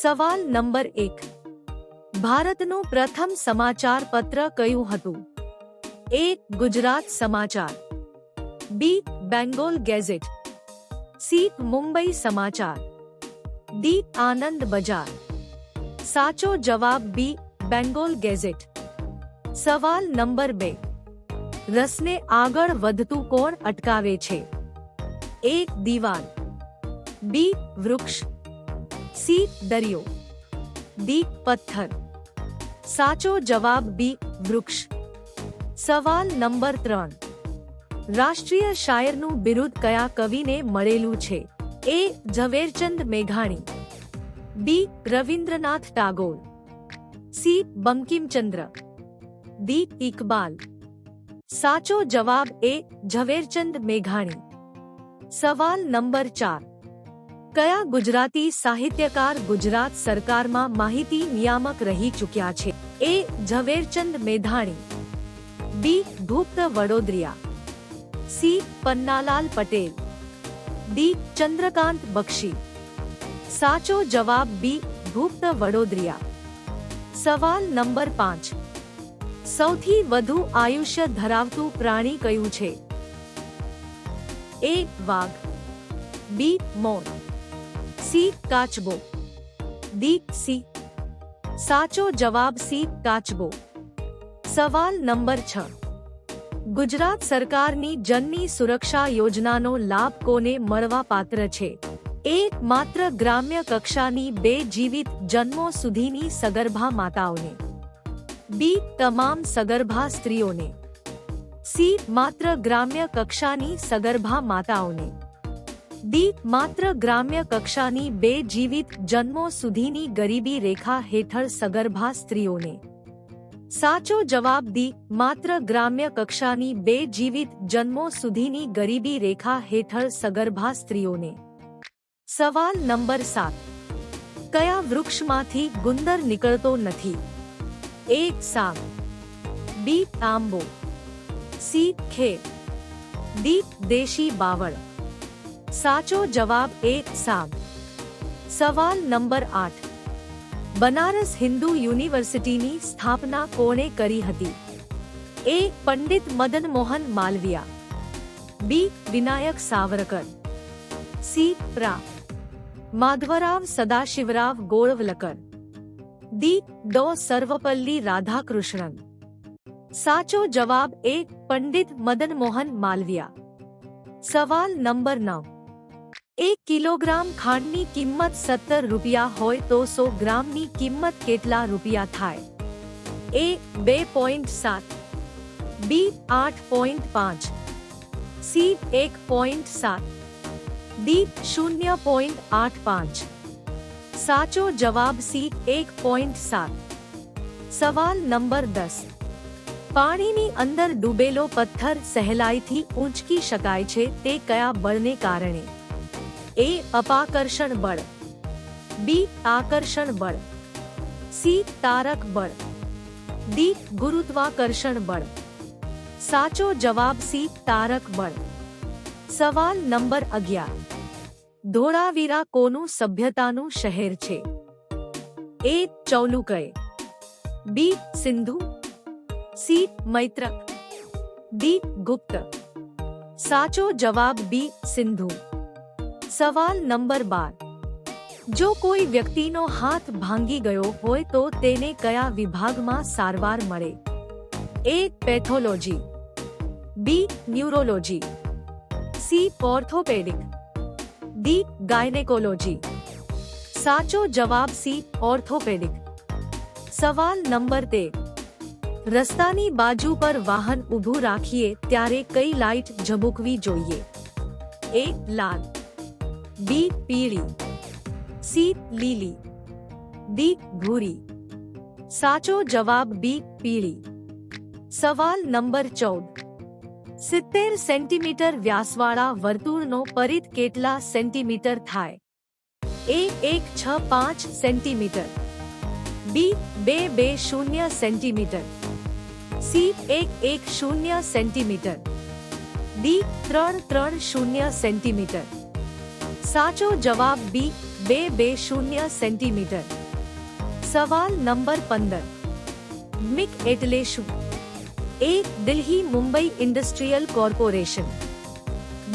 સવાલ નંબર 1. ભારતનું પ્રથમ સમાચાર પત્ર કયું હતું? A. ગુજરાત સમાચાર, B. Bengal gazette, C. Mumbai સમાચાર, D. આનંદ બજાર. સાચો જવાબ B. બેંગોલ ગેઝેટ. સવાલ નંબર 2. રસને આગળ વધતું કોણ અટકાવે છે? A. દીવાલ, B. વૃક્ષ, C. દરિયો, D. પથ્થર. સાચો જવાબ B. વૃક્ષ. સવાલ નંબર 3. રાષ્ટ્રીય શાયરનું બિરુદ કયા કવિને મળેલું છે? A. ઝવેરચંદ મેઘાણી, B. Rabindranath Tagore, C. Bankimchandra, D. Iqbal. સાચો જવાબ A. ઝવેરચંદ મેઘાણી. સવાલ નંબર 4. કયા ગુજરાતી સાહિત્યકાર ગુજરાત સરકારમાં માહિતી નિયામક રહી ચૂક્યા છે? A. ઝવેરચંદ મેઘાણી, B. ગુપ્ત વડોદરિયા, C. પન્નાલાલ પટેલ, D. ચંદ્રકાંત બક્ષી. સાચો જવાબ B. ગુપ્ત વડોદરિયા. સવાલ નંબર 5. સૌથી વધુ આયુષ્ય ધરાવતું પ્રાણી કયું છે? A. વાઘ, B. મોર, C. કાચબો, D. સિંહ. સાચો જવાબ C. કાચબો. સવાલ નંબર 6. ગુજરાત સરકારની જનની સુરક્ષા યોજનાનો લાભ કોને મળવા પાત્ર છે? A. માત્ર ગ્રામ્ય કક્ષાની 2 જીવિત જન્મો સુધીની સગર્ભા માતાઓને, B. તમામ સગર્ભા સ્ત્રીઓને, C. માત્ર ગ્રામ્ય કક્ષાની સગર્ભા માતાઓને, D. માત્ર ગ્રામ્ય કક્ષાની 2 જીવિત જન્મો સુધીની ગરીબી રેખા હેઠળ સગર્ભા સ્ત્રીઓને. સાચો જવાબ D. માત્ર ગ્રામ્ય કક્ષાની 2 જીવિત જન્મો સુધીની ગરીબી રેખા હેઠળ સગર્ભા સ્ત્રીઓને. સવાલ નંબર 7. કયા વૃક્ષમાંથી ગુંદર નીકળતો નથી? A. સાગ, B. આંબો, C. ખેર, D. દેશી બાવળ. સાચો જવાબ A. સાગ. સવાલ નંબર 8. બનારસ હિન્દુ યુનિવર્સિટીની સ્થાપના કોણે કરી હતી? A. Pandit Madan Mohan Malviya, B. Vinayak Savarkar, C. પ્રા. માધવરાવ સદાશિવરાવ ગોળવલકર, D. ડો. સર્વપલ્લી રાધાકૃષ્ણન. સાચો જવાબ A. પંડિત મદન મોહન માલવિયા. સવાલ નંબર 9. 1 કિલોગ્રામ ખાંડની કિંમત 17 રૂપિયા હોય તો 100 ગ્રામની કિંમત કેટલા રૂપિયા થાય? A. 2.7, B. 8.5, C. 1.7, D. 0.85. સાચો જવાબ C. 1.7. સવાલ નંબર 10. પાણીની અંદર ડૂબેલો પથ્થર સહેલાઈથી ઊંચકી શકાય છે તે કયા બળને કારણે? A. અપાકર્ષણ બળ, B. આકર્ષણ બળ, C. તારક બળ, D. ગુરુત્વાકર્ષણ બળ. સાચો જવાબ C. તારક બળ. સવાલ નંબર 11. ધોળાવીરા કોનું સભ્યતાનું શહેર છે? A. ચૌલુકય, B. Sindhu, C. Maitraka, D. ગુપ્ત. સાચો જવાબ B. સિંધુ. સવાલ નંબર 12. જો કોઈ વ્યક્તિનો હાથ ભાંગી ગયો હોય તો તેને કયા વિભાગમાં સારવાર મળે? A. Pathology, B. Neurology, C. Orthopaedic, D. Gynaecology. સાચો જવાબ C. ઓર્થોપેડિક. સવાલ નંબર 13. રસ્તાની બાજુ પર વાહન ઊભું રાખીએ ત્યારે કઈ લાઇટ ઝબૂકવી જોઈએ? A. Lal, B. પીળી, C. લીલી, D. ભૂરી. સાચો જવાબ B. પીળી. સવાલ નંબર 14. 70 સેન્ટીમીટર વ્યાસવાળા વર્તુળનો પરિઘ કેટલા સેન્ટીમીટર થાય? A. 165 centimetre, B. 220 centimetre, C. 110 centimetre, D. 330 centimetre. સાચો જવાબ B. 220 સેન્ટીમીટર। સવાલ નંબર 15 મિક એટલે શું? A. Delhi Mumbai industrial corporation,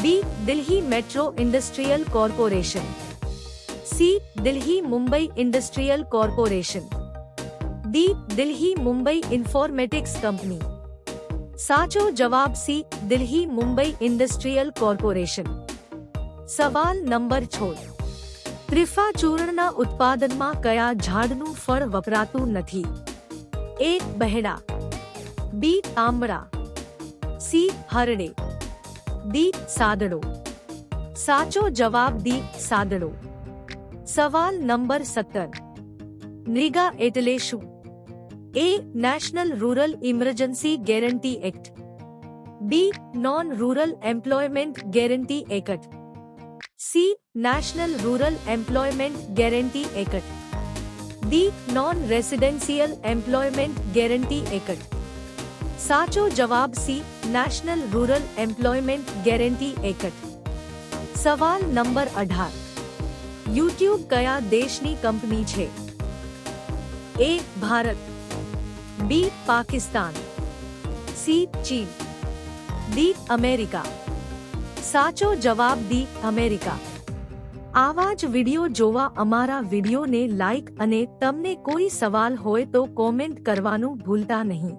B. Delhi metro industrial corporation, C. Delhi Mumbai industrial corporation, D. Delhi Mumbai informatics company. સાચો જવાબ C. Delhi Mumbai industrial corporation. સવાલ નંબર 16 ત્રિફળા ચૂર્ણના ઉત્પાદનમાં કયા ઝાડનું ફળ વપરાતું નથી? A. બહેડા, B. તાંબડા, C. હરડે, D. સાદડો। સાચો જવાબ D. સાદડો। સવાલ નંબર 17 નરેગા એટલે શું? A. National rural emergency guarantee act, B. Non rural employment guarantee act, C. National rural employment guarantee act, D. Non residential employment guarantee act. સાચો જવાબ C. National rural employment guarantee act. સવાલ number 18 YouTube કયા દેશની company છે? A. Bharat, B. Pakistan, C. ચીન, D. America. સાચો જવાબ D. America. આવા જ વિડિયો જોવા અમારા વિડિયોને લાઇક અને તમને કોઈ સવાલ હોય તો કોમેન્ટ કરવાનું ભૂલતા નહીં।